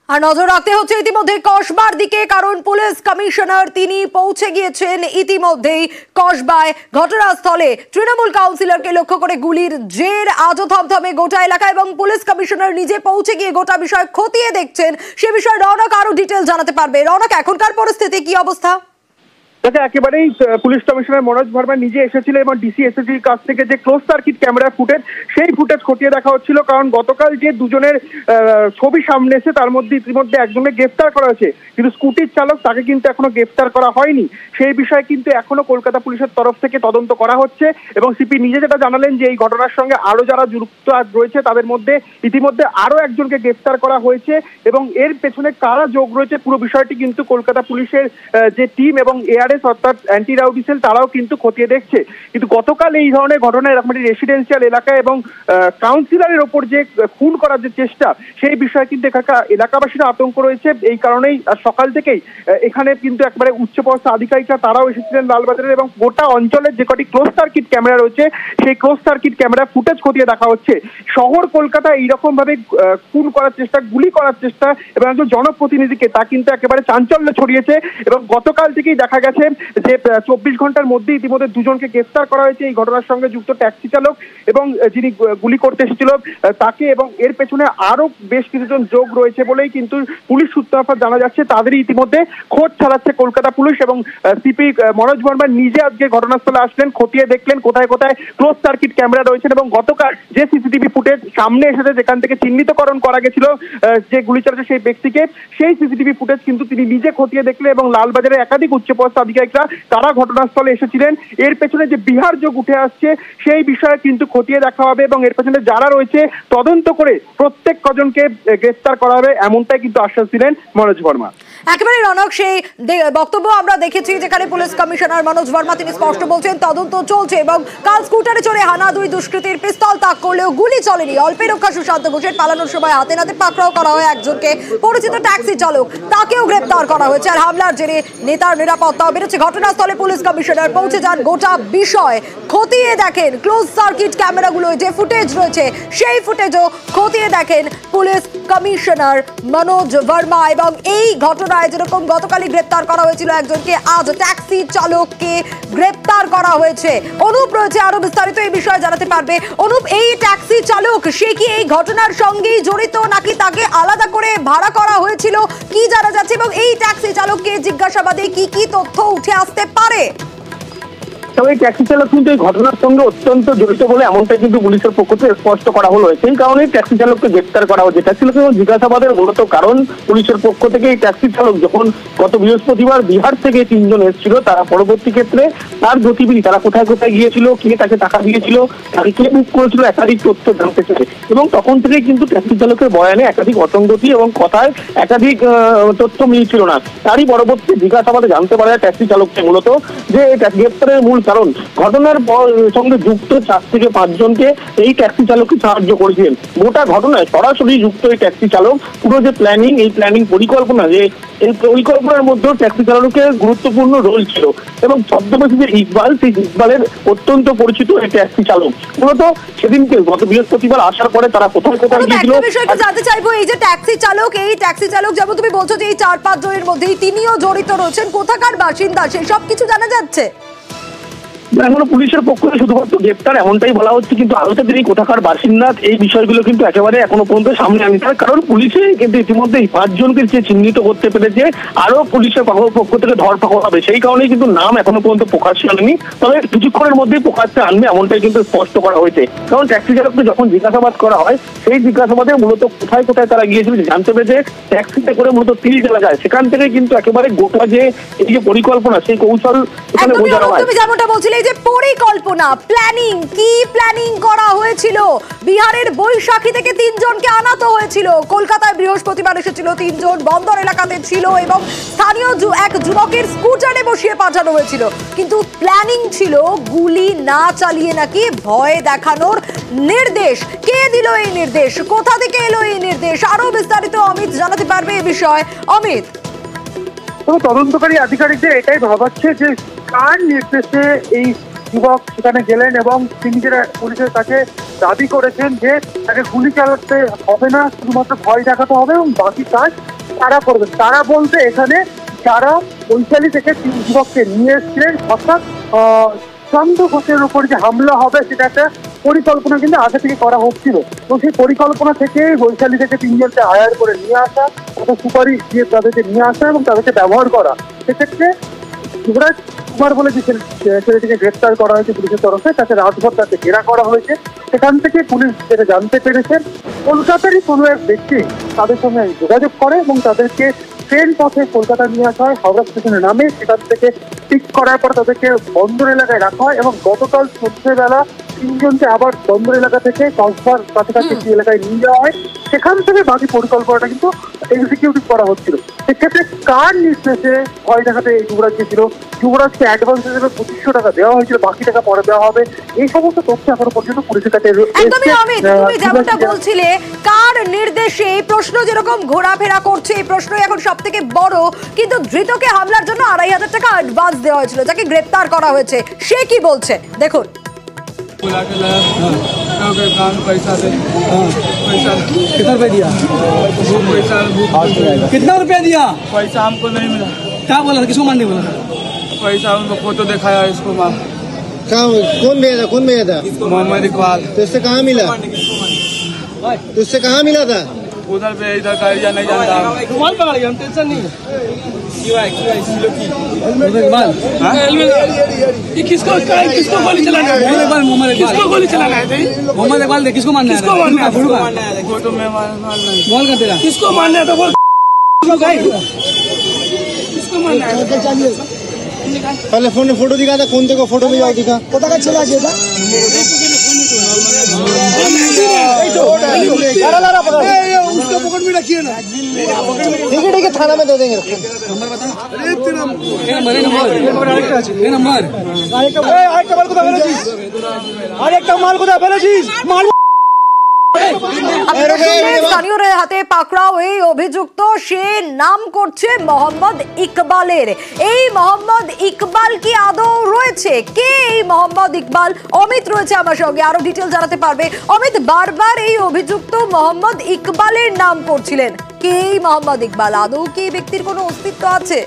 আর নজর রাখতে হচ্ছে ইতিমধ্যে কসবার দিকে, কারণ পুলিশ কমিশনার তিনি পৌঁছে গিয়েছেন ইতিমধ্যেই কসবায়। ঘটনাস্থলে তৃণমূল কাউন্সিলরকে লক্ষ্য করে গুলির জের আজও থমথমে গোটা এলাকা, এবং পুলিশ কমিশনার নিজে পৌঁছে গিয়ে গোটা বিষয় খতিয়ে দেখছেন। সে বিষয়ে রৌনক আরো ডিটেল জানাতে পারবে। রৌনক, এখনকার পরিস্থিতি কি অবস্থা? একেবারেই পুলিশ কমিশনার মনোজ ভার্মা নিজে এসেছিল এবং ডিসি এসএসজির কাছ থেকে যে ক্লোজ সার্কিট ক্যামেরা ফুটেজ, সেই ফুটেজ খতিয়ে দেখা হচ্ছিল। কারণ গতকাল যে দুজনের ছবি সামনে এসে তার মধ্যে ইতিমধ্যে একজনকে গ্রেফতার করা হয়েছে, কিন্তু স্কুটির চালক তাকে কিন্তু এখনো গ্রেফতার করা হয়নি। সেই বিষয়ে কিন্তু এখনো কলকাতা পুলিশের তরফ থেকে তদন্ত করা হচ্ছে, এবং সিপি নিজে যেটা জানালেন যে এই ঘটনার সঙ্গে আরো যারা যুক্ত রয়েছে তাদের মধ্যে ইতিমধ্যে আরো একজনকে গ্রেফতার করা হয়েছে, এবং এর পেছনে কারা যোগ রয়েছে পুরো বিষয়টি কিন্তু কলকাতা পুলিশের যে টিম এবং এআরএস অর্থাৎ অ্যান্টি রাউডি সেল তারাও কিন্তু খতিয়ে দেখছে। কিন্তু গতকাল এই ধরনের ঘটনা এরকম একটি রেসিডেন্সিয়াল এলাকায় এবং কাউন্সিলরের ওপর যে খুন করার যে চেষ্টা, সেই বিষয়ে কিন্তু এখানকার এলাকাবাসীরা আতঙ্ক রয়েছে। এই কারণেই সকাল থেকেই এখানে কিন্তু একবারে উচ্চপদস্থ আধিকারিকরা তারাও এসেছিলেন লালবাজারের, এবং গোটা অঞ্চলের যে কটি ক্লোজ সার্কিট ক্যামেরা রয়েছে সেই ক্লোজ সার্কিট ক্যামেরা ফুটেজ খতিয়ে দেখা হচ্ছে। শহর কলকাতা এইরকম ভাবে খুন করার চেষ্টা, গুলি করার চেষ্টা এবং একজন জনপ্রতিনিধিকে, তা কিন্তু একেবারে চাঞ্চল্য ছড়িয়েছে। এবং গতকাল থেকেই দেখা গেছে যে 24 ঘন্টার মধ্যে ইতিমধ্যে দুজনকে গ্রেফতার করা হয়েছে এই ঘটনার সঙ্গে যুক্ত ট্যাক্সি চালক এবং যিনি গুলি করতে এসেছিল তাকে, এবং এর পেছনে আরো বেশ কিছুজন যোগ রয়েছে বলেই কিন্তু পুলিশ সূত্রে জানা যাচ্ছে। তাদেরই ইতিমধ্যে খোঁজ চালাচ্ছে কলকাতা পুলিশ, এবং সিপি মনোজ ভার্মা নিজে আজকে ঘটনাস্থলে আসলেন, খতিয়ে দেখলেন কোথায় কোথায় ক্লোজ সার্কিট ক্যামেরা রয়েছে। এবং গতকাল যে সিসিটিভি ফুটেজ সামনে এসেছে যেখান থেকে চিহ্নিতকরণ করা গেছিল যে গুলি চালাচ্ছে সেই ব্যক্তিকে, সেই সিসিটিভি ফুটেজ কিন্তু তিনি নিজে খতিয়ে দেখলেন, এবং লালবাজারের একাধিক উচ্চপদস্থ আধিকারিকরা তারা ঘটনাস্থলে এসেছিলেন। এর পেছনে যে বিহার যোগ উঠে আসছে সেই বিষয়ে কিন্তু খতিয়ে দেখা হবে, এবং এর পেছনে যারা রয়েছে তদন্ত করে প্রত্যেক কজনকে গ্রেফতার করা হবে, এমনটাই কিন্তু আশ্বাস দিলেন মনোজ ভার্মা। একেবারে রনক, সেই বক্তব্য আমরা দেখেছি যেখানে পুলিশ কমিশনার মনোজ ভার্মা তিনি স্পষ্ট বলছেন তদন্ত চলছে, এবং কাল স্কুটারে চড়ে হানা দুই দুষ্কৃতীর পিস্তল তাক করলেও গুলি চলেনি। অল্পের রক্ষা সুশান্ত ঘোষের পালানোর সময় হাতে নাতে পাকড়াও করা হয় একজনকে, পরিচিত ট্যাক্সি চালক, তাকেও গ্রেপ্তার করা হয়েছে। আর হামলার জেরে নেতার নিরাপত্তাও বেড়েছে। ঘটনাস্থলে পুলিশ কমিশনার পৌঁছে যান, গোটা বিষয় খতিয়ে দেখেন। ক্লোজ সার্কিট ক্যামেরাগুলো যে ফুটেজ রয়েছে সেই ফুটেজও খতিয়ে দেখেন পুলিশ কমিশনার মনোজ ভার্মা। এবং এই ঘটনায় যেরকম গতকালই গ্রেপ্তার করা হয়েছিল একজনকে, আজ ট্যাক্সি চালককে গ্রেপ্তার করা হয়েছে। অনুপ রয়েছে, আরো বিস্তারিত এই বিষয়ে জানাতে পারবে। অনুপ, এই ট্যাক্সি চালক সে কি এই ঘটনার সঙ্গেই জড়িত, নাকি তাকে আলাদা করে ভাড়া করা হয়েছিল, কি জানা যাচ্ছে? এবং এই ট্যাক্সি চালককে জিজ্ঞাসাবাদে কি কি তথ্য উঠে আসতে পারে? তবে ট্যাক্সি চালক কিন্তু এই ঘটনার সঙ্গে অত্যন্ত জড়িত বলে এমনটাই কিন্তু পুলিশের পক্ষ থেকে স্পষ্ট করা হলো। সেই কারণেই ট্যাক্সি চালককে গ্রেপ্তার করা হয়েছে। ট্যাক্সি চালকের জিজ্ঞাসাবাদের মূলত কারণ পুলিশের পক্ষ থেকে এই ট্যাক্সি চালক যখন গত বৃহস্পতিবার বিহার থেকে 3 জন এসেছিল, তারা পরবর্তী ক্ষেত্রে তার গতিবিধি, তারা কোথায় কোথায় গিয়েছিল, কে তাকে টাকা দিয়েছিল, তাকে কে বুক করেছিল, একাধিক তথ্য জানতে চাই। এবং তখন থেকেই কিন্তু ট্যাক্সি চালকের বয়ানে একাধিক অসঙ্গতি এবং কথায় একাধিক তথ্য মিলছিল না। তারই পরবর্তী জিজ্ঞাসাবাদে জানতে পারা যায় ট্যাক্সি চালককে মূলত যে গ্রেপ্তারের মূল কারণ ঘটনার সঙ্গে যুক্ত 4 থেকে 5 জনকে এই ট্যাক্সি চালককে সাহায্য করেছিলেন। গোটা ঘটনায় সরাসরি যুক্ত এই ট্যাক্সি চালক, পুরো যে প্ল্যানিং, এই প্ল্যানিং পরিকল্পনা, যে এই পরিকল্পনার মধ্যে ট্যাক্সি চালকের গুরুত্বপূর্ণ রোল ছিল। এবং ছদ্মবেশী যে ইকবাল, সেই ইকবালের অত্যন্ত পরিচিত এই ট্যাক্সি চালক। মূলত সেদিনকে গত বৃহস্পতিবার আসার পরে তারা কোথায় কোথায় গিয়েছিল জানতে চাইবো। এই যে ট্যাক্সি চালক যেমন তুমি বলছো যে এই 4-5 জনের মধ্যেই তিনিও জড়িত রয়েছেন, কোথাকার বাসিন্দা সেই সব কিছু জানা যাচ্ছে? এখনো পুলিশের পক্ষ থেকে শুধুমাত্র গ্রেপ্তার এমনটাই বলা হচ্ছে, কিন্তু আলোতে তিনি কোথাকার বাসিন্দা এই বিষয়গুলো কিন্তু একেবারে এখনো পর্যন্ত সামনে আনি তার। কারণ পুলিশে কিন্তু ইতিমধ্যে 5 জনকে যে চিহ্নিত করতে পেরেছে, আরো পুলিশের পক্ষ থেকে ধরপাকড় হবে, সেই কারণেই কিন্তু নাম এখনো পর্যন্ত প্রকাশ্যে আনেনি। তবে কিছুক্ষণের মধ্যেই প্রকাশ্যে আনবে এমনটাই কিন্তু স্পষ্ট করা হয়েছে। কারণ ট্যাক্সি চালককে যখন জিজ্ঞাসাবাদ করা হয়, সেই জিজ্ঞাসাবাদে মূলত কোথায় কোথায় তারা গিয়েছিল জানতে পেরেছে। ট্যাক্সিতে করে মূলত 30 এলাকায়, সেখান থেকে কিন্তু একেবারে গোটা যে এই যে পরিকল্পনা, সেই কৌশল এখানে বোঝানো হয়। তুমি যেমনটা বলছিলে যে পরিকল্পনা, প্ল্যানিং, কি প্ল্যানিং করা হয়েছিল? বিহারের বৈশাখী থেকে 3 জনকে আনাতো হয়েছিল, কলকাতায় বৃহস্পতিবার এসেছিল 3 জন, বন্দর এলাকাতে ছিল, এবং স্থানীয় এক যুবকের স্কুটারে বসিয়ে পাঠানো হয়েছিল। কিন্তু প্ল্যানিং ছিল গুলি না চালিয়ে নাকি ভয় দেখানোর নির্দেশ। কে দিল এই নির্দেশ? কোথা থেকে এলো এই নির্দেশ? আরো বিস্তারিত অমিত জানাতে পারবে এই বিষয়ে। অমিত, তদন্তকারী আধিকারিকদের এটাই ভাবাচ্ছে যে কার নির্দেশে এই যুবক সেখানে গেলেন, এবং তিনি যেটা পুলিশের কাছে দাবি করেছেন যে তাকে গুলি চালাতে হবে না, শুধুমাত্র ভয় দেখাতে হবে এবং বাকি কাজ কারা করবেন? তারা বলতে এখানে যারা বৈশালী থেকে 3 যুবককে নিয়ে এসেছিলেন, অর্থাৎ সুশান্ত ঘোষের উপর যে হামলা হবে সেটা একটা পরিকল্পনা কিন্তু আগে থেকে করা হচ্ছিল। তো সেই পরিকল্পনা থেকে বৈশালী থেকে 3 জনকে হায়ার করে নিয়ে আসা, তাদের সুপারিশ দিয়ে তাদেরকে নিয়ে আসা এবং তাদেরকে ব্যবহার করা। সেক্ষেত্রে যুবরাজ কুমার বলে যে ছেলেটিকে গ্রেপ্তার করা হয়েছে পুলিশের তরফে, তাকে রাতভর তাকে ঘেরা করা হয়েছে। সেখান থেকে পুলিশ যেটা জানতে পেরেছেন, কলকাতারই কোনো এক ব্যক্তি তাদের সঙ্গে যোগাযোগ করে এবং তাদেরকে ট্রেন পথে কলকাতা নিয়ে আসা হয়। হাওড়া স্টেশনে নামে সেখান থেকে পিক করার পর তাদেরকে বন্দর এলাকায় রাখা হয় এবং গতকাল সন্ধ্যেবেলা 3 জনকে আবার বন্দর এলাকা থেকে কক্সবাজার কাছাকাছি একটি এলাকায় নিয়ে যাওয়া হয়। সেখান থেকে বাকি পরিকল্পনাটা কিন্তু এক্সিকিউটিভ করা হচ্ছিল। সেক্ষেত্রে কার নির্দেশে ভয় দেখাতে এই যুবরাজকে ছিল? যুবরাজকে অ্যাডভান্স হিসেবে 2500 টাকা দেওয়া হয়েছিল, বাকি টাকা পরে দেওয়া হবে। এই সমস্ত তথ্য এখনো পর্যন্ত পুলিশের কাছে একদমই অমিত, তুমি যেমনটা বলছিলে কার নির্দেশে এই প্রশ্ন যেরকম ঘোরাফেরা করছে, এই প্রশ্নই এখন সব থেকে বড়। কিন্তু ধৃতকে হামলার জন্য 2500 টাকা অ্যাডভান্স দেওয়া হয়েছিল, যাকে গ্রেপ্তার করা হয়েছে, সে কি বলছে দেখুন। पैसा दे, पैसा कितना रुपया दिया? पैसा कितना रुपया दिया? पैसा हमको नहीं मिला। क्या बोला था? किसको मारने बोला था? पैसा उनको फोटो दिखाया इसको मार। कहाँ कौन भेजा था? कौन भेजा था? मोहम्मद इकबाल तो इससे कहाँ मिला? तो इससे कहाँ मिला था? उधर पे इधर का एरिया नहीं जानता। रुमाल पकड़ गया, हम टेंशन नहीं। ये किसको गोली चलाना है? किसको गोली चलाना है? मोहम्मद इकबाल दे, किसको मारना है? किसको मारना है? फोटो में मारना है। बोल कर तेरा किसको मारना है तो बोल। किसको मारना है? पहले फोन में फोटो दिखा था, कौन देखो फोटो में जाओ दिखा। पता का चला था उसका पकड़ में रखिए ना। ठीक है थाना में दे देंगे। नंबर बता। नंबर আরেকটা মাল কোথায় ফেলেছিস? মাল স্থানীয় হাতে পাকড়াও এই অভিযুক্ত, সে নাম করছে মোহাম্মদ ইকবালের। এই মোহাম্মদ ইকবাল কি আদৌ রয়েছে? কে এই মোহাম্মদ ইকবাল? অমিত রয়েছে আমার সঙ্গে, আরো ডিটেল জানাতে পারবে। অমিত, বারবার এই অভিযুক্ত মোহাম্মদ ইকবালের নাম করছিলেন, কে এই মোহাম্মদ ইকবাল? আদৌ কি এই ব্যক্তির কোনো অস্তিত্ব আছে?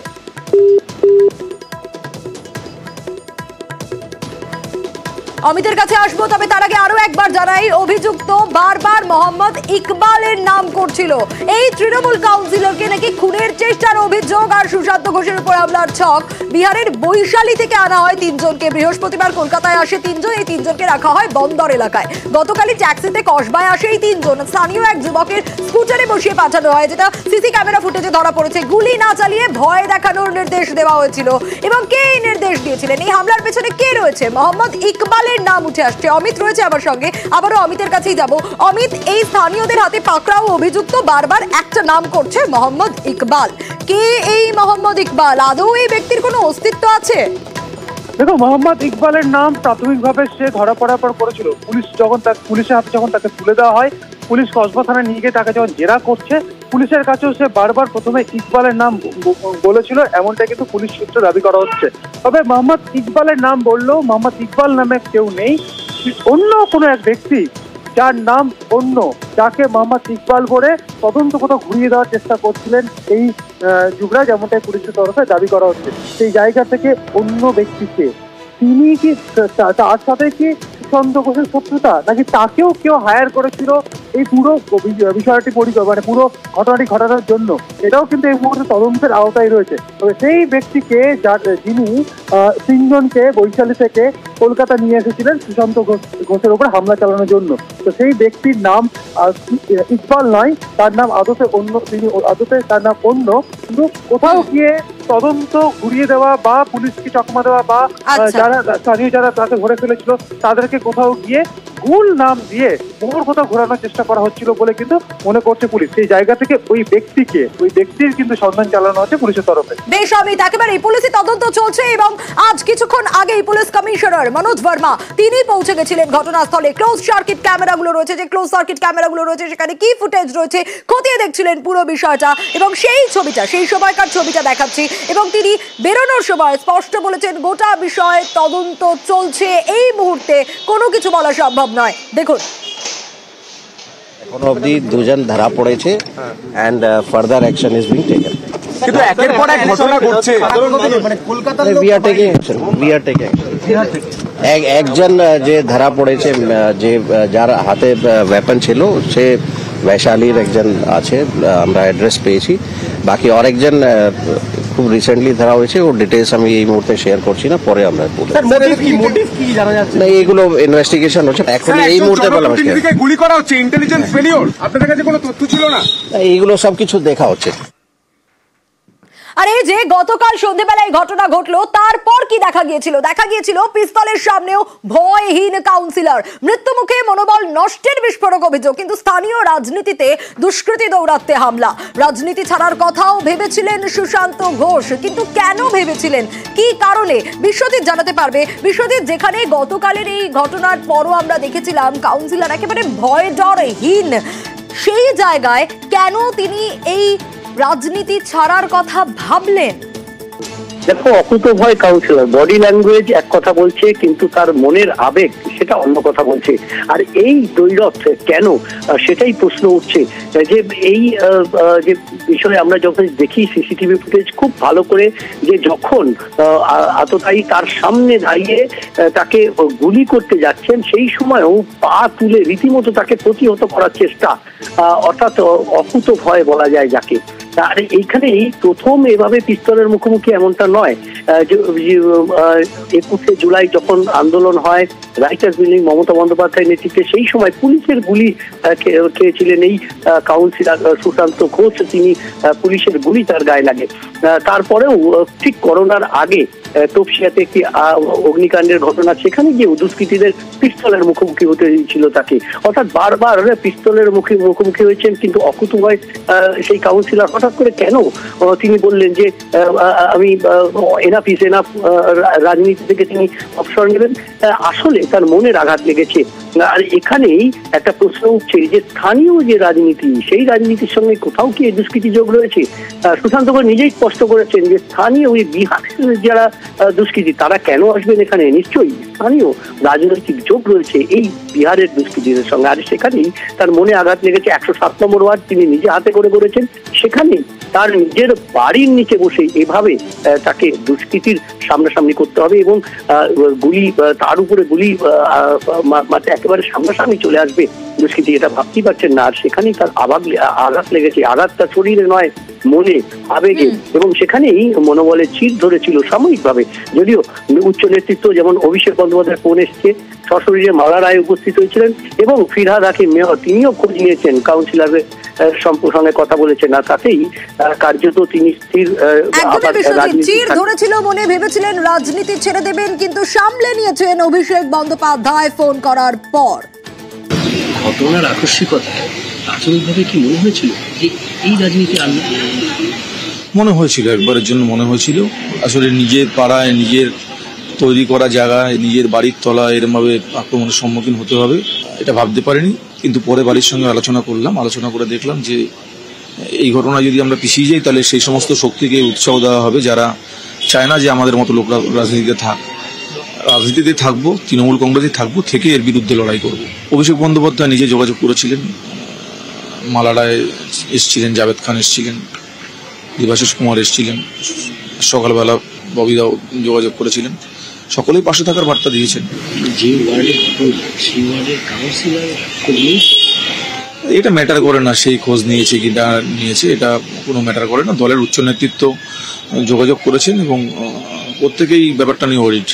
অমিতের কাছে আসবো, তবে তার আগে আরো একবার জানাই, অভিযুক্ত বারবার মোহাম্মদ ইকবালের নাম করছিল। এই তৃণমূল কাউন্সিলরকে নাকি খুনের চেষ্টার অভিযোগ আর সুশান্ত ঘোষের উপর হামলার ছক। বিহারের বৈশালী থেকে আনা হয় 3 জনকে, বৃহস্পতিবার কলকাতায় আসে 3 জন। এই 3 জনকে রাখা হয় বন্দর এলাকায়। গতকালই ট্যাক্সিতে কসবায় আসে এই 3 জন। স্থানীয় এক যুবকের স্কুটারে বসিয়ে পাঠানো হয়, যেটা সিসি ক্যামেরা ফুটেজে ধরা পড়েছে। গুলি না চালিয়ে ভয় দেখানোর নির্দেশ দেওয়া হয়েছিল। এবং কে এই নির্দেশ দিয়েছিলেন? এই হামলার পেছনে কে রয়েছে? মোহাম্মদ ইকবাল নাম উঠে আসছে। অমিত রয়েছে আমার সঙ্গে, আবারও অমিতের কাছেই যাব। অমিত, এই স্থানীয়দের হাতে পাকড়াও অভিযুক্ত বারবার একটা নাম করছে মোহাম্মদ ইকবাল। কে এই মোহাম্মদ ইকবাল? আদৌ এই ব্যক্তির কোনো অস্তিত্ব আছে? দেখো, মোহাম্মদ ইকবালের নাম প্রাথমিকভাবে সে ধরা পড়ার পর করেছিল। পুলিশের হাতে যখন তাকে তুলে দেওয়া হয়, পুলিশ কসবা থানায় নিয়ে গিয়ে তাকে যখন জেরা করছে, পুলিশের কাছেও সে বারবার প্রথমে ইকবালের নাম বলেছিল, এমনটা কিন্তু পুলিশ সূত্রে দাবি করা হচ্ছে। তবে মোহাম্মদ ইকবালের নাম বললেও মোহাম্মদ ইকবাল নামে কেউ নেই, অন্য কোনো এক ব্যক্তি যার নাম অন্য, যাকে মোহাম্মদ ইকবাল বলে তদন্ত কোথাও ঘুরিয়ে দেওয়ার চেষ্টা করছিলেন এই যুবরাজ, এমনটাই পুলিশের তরফে দাবি করা হচ্ছে। সেই জায়গা থেকে অন্য ব্যক্তিকে, তিনি কি তার সাথে কি সুশান্ত ঘোষের শত্রুতা, নাকি তাকেও কেউ হায়ার করেছিল এই পুরো বিষয়টি মানে পুরো ঘটনাটি ঘটানোর জন্য, এটাও কিন্তু এই মুহূর্তে তদন্তের আওতায় রয়েছে। তবে সেই ব্যক্তিকে যিনি 3 জনকে বৈশালী থেকে কলকাতা নিয়ে এসেছিলেন সুশান্ত ঘোষের উপর হামলা চালানোর জন্য, তো সেই ব্যক্তির নাম ইকবাল নয়, তার নাম আদতে অন্য। তার নাম অন্য, কিন্তু কোথাও গিয়ে তদন্ত ঘুরিয়ে দেওয়া বা পুলিশকে চকমা দেওয়া বা যারা তাকে ধরে ফেলেছিল তাদেরকে কোথাও গিয়ে ভুল নাম দিয়ে মোড় কোথাও ঘোরানোর চেষ্টা করা হচ্ছিল বলে কিন্তু মনে করছে পুলিশ। সেই জায়গা থেকে ওই ব্যক্তির কিন্তু সন্ধান চালানো হচ্ছে পুলিশের তরফে। বেশ অমিত, একেবারে পুলিশি তদন্ত চলছে এবং আজ কিছুক্ষণ আগেই পুলিশ কমিশনার মনোজ ভার্মা তিনি পৌঁছে গেছিলেন ঘটনাস্থলে। ক্লোজ সার্কিট ক্যামেরাগুলো রয়েছে, সেখানে কি ফুটেজ রয়েছে খতিয়ে দেখছিলেন পুরো বিষয়টা, এবং সেই সময়কার ছবিটা দেখাচ্ছি। এবং তিনি বেরোনোর সময় স্পষ্ট বলেছেন, গোটা বিষয়ে তদন্ত চলছে, এই মুহূর্তে কোনো কিছু বলা সম্ভব নয়। দেখুন, এখনো অবধি দুজন ধরা পড়েছে and further action is being taken. কিন্তু একের পর এক ঘটনা ঘটছে। We are taking action. একজন যে ধরা পড়েছে, যে যার হাতে ওয়েপন ছিল, সে বৈশালীর একজন আছে, আমরা অ্যাড্রেস পেয়েছি। বাকি আরেকজন খুব রিসেন্টলি ধরা হয়েছে, ওর ডিটেলস আমি এই মুহূর্তে শেয়ার করছি না, পরে আমরা বলবো। না, এইগুলো ইনভেস্টিগেশন হচ্ছে, এখন এই মুহূর্তে বলা মুশকিল। গুলি করা হচ্ছে, ইন্টেলিজেন্স ফেলিওর, আপনাদের কাছে কোনো তথ্য ছিল না? এইগুলো সবকিছু দেখা হচ্ছে। আর এই যে গতকাল সন্ধ্যেবেলায় ঘটনা ঘটলো, তারপর কি দেখা গিয়েছিল পিস্তলের সামনেও ভয়হীন কাউন্সিলর, মৃত্যুমুখে মনোবল নষ্টের বিস্ফোরক অভিযোগ। কিন্তু স্থানীয় রাজনীতিতে দুষ্কৃতী দৌরাত্মে হামলা, রাজনীতি ছাড়ার কথাও ভেবেছিলেন সুশান্ত ঘোষ, কিন্তু কেন ভেবেছিলেন, কি কারণে, বিশ্বজিৎ জানাতে পারবে। বিশ্বজিৎ, যেখানে গতকালের এই ঘটনার পরও আমরা দেখেছিলাম কাউন্সিলর একেবারে ভয় ডরহীন, সেই জায়গায় কেন তিনি এই রাজনীতি ছাড়ার কথা ভাবলেন? দেখো, অকুতোভয় কাউন্সিলর, বডি ল্যাঙ্গুয়েজ এক কথা বলছে, কিন্তু তার মনের আবেগ সেটা অন্য কথা বলছে। আর এই দৈরথ কেন, সেটাই প্রশ্ন উঠছে। যে এই যে বিষয়ে আমরা যখন দেখি সিসিটিভি ফুটেজ খুব ভালো করে, যে যখন আততায়ী তার সামনে দাঁড়িয়ে তাকে গুলি করতে যাচ্ছেন, সেই সময়ও পা তুলে রীতিমতো তাকে প্রতিহত করার চেষ্টা, অর্থাৎ অকুতোভয় বলা যায় যাকে। আর এইখানেই প্রথম এভাবে পিস্তলের মুখোমুখি এমনটা নয়। 21শে জুলাই যখন আন্দোলন হয় রাইটার্স বিল্ডিং, মমতা বন্দ্যোপাধ্যায়ের নেতৃত্বে, সেই সময় পুলিশের গুলি খেয়েছিলেন এই কাউন্সিলর সুশান্ত ঘোষ। তিনি পুলিশের গুলি তার গায়ে লাগে। তারপরেও ঠিক করোনার আগে তপসিয়াতে একটি অগ্নিকাণ্ডের ঘটনা, সেখানে গিয়ে দুষ্কৃতীদের পিস্তলের মুখোমুখি হতে ছিল তাকে। অর্থাৎ বারবার পিস্তলের মুখোমুখি হয়েছেন, কিন্তু অকুতোভয় সেই কাউন্সিলর হঠাৎ করে কেন তিনি বললেন যে আমি এনাফ ইজ এনাফ, রাজনীতি থেকে তিনি অবসর নেবেন? আসলে তার মনের আঘাত লেগেছে। আর এখানেই একটা প্রশ্ন উঠছে যে স্থানীয় যে রাজনীতি, সেই রাজনীতির সঙ্গে কোথাও কি দুষ্কৃতি যোগ রয়েছে? সুশান্ত ঘোষ নিজেই স্পষ্ট করেছেন যে স্থানীয় ওই বিহারের যারা দুষ্কৃতি, তারা কেন আসবেন এখানে? নিশ্চয়ই স্থানীয় রাজনৈতিক যোগ রয়েছে এই বিহারের দুষ্কৃতীদের সঙ্গে। আর সেখানেই তার মনে আঘাত লেগেছে। 107 নম্বর ওয়ার্ড তিনি নিজে হাতে করে করেছেন, সেখানেই তার নিজের বাড়ির নিচে বসে এভাবে তাকে দুষ্কৃতির সামনাসামনি করতে হবে, এবং গুলি, তার উপরে গুলি মাঠে একেবারে সামনাসামনি চলে আসবে দুষ্কৃতি, এটা ভাবতেই পারছেন না। আর সেখানেই তার আঘাত লেগেছে। আঘাত তার শরীরে নয়, মনে, আবেগে, এবং সেখানেই মনোবলে চির ধরেছিল সাময়িকভাবে। যদিও উচ্চ নেতৃত্ব যেমন অভিষেক বন্দ্যোপাধ্যায় ফোন এসছে, সশরীরে মালা রায় উপস্থিত হয়েছিলেন, এবং ফিরহাদ হাকিম মেয়র তিনিও খোঁজ নিয়েছেন, কাউন্সিলরের সঙ্গে কথা বলেছেন। আর তাতেই কার্যত তিনি স্থির চির ধরেছিল মনে, ভেবেছিলেন রাজনীতি ছেড়ে দেবেন, কিন্তু সামলে নিয়েছেন অভিষেক বন্দ্যোপাধ্যায় ফোন করার পর। ঘটনার আকস্মিকতা প্রাথমিকভাবে কি মনে হয়েছিল যে এই রাজনীতি আনবে? মনে হয়েছিল, একবারের জন্য মনে হয়েছিল। আসলে নিজের পাড়ায়, নিজের তৈরি করা জায়গায়, নিজের বাড়ির তলায় এরমভাবে আক্রমণের সম্মুখীন হতে হবে এটা ভাবতে পারিনি। কিন্তু পরে বাড়ির সঙ্গে আলোচনা করলাম, আলোচনা করে দেখলাম যে এই ঘটনা যদি আমরা পিছিয়ে যাই, তাহলে সেই সমস্ত শক্তিকে উৎসাহ দেওয়া হবে যারা চায় না যে আমাদের মতো লোকরা রাজনীতিতে থাকবো, তৃণমূল কংগ্রেসে থাকবো, থেকে এর বিরুদ্ধে লড়াই করব। অভিষেক বন্দ্যোপাধ্যায় নিজে যোগাযোগ করেছিলেন, মালাডায় এসছিলেন, জাভেদ খান এসছিলেন, দেবাশিস কুমার এসছিলেন, সকালবেলা ববিদাও যোগাযোগ করেছিলেন, সকলেই পাশে থাকার বার্তা দিয়েছেন। যে ওয়ার্ডের ঘটনা, সেই ওয়ার্ডের কাউন্সিলর এটা ম্যাটার করে না, সেই খোঁজ নিয়েছে কি না নিয়েছে, এটা কোনো ম্যাটার করে না। দলের উচ্চ নেতৃত্ব যোগাযোগ করেছেন এবং প্রত্যেকেই ব্যাপারটা নিয়ে ওয়ারিড।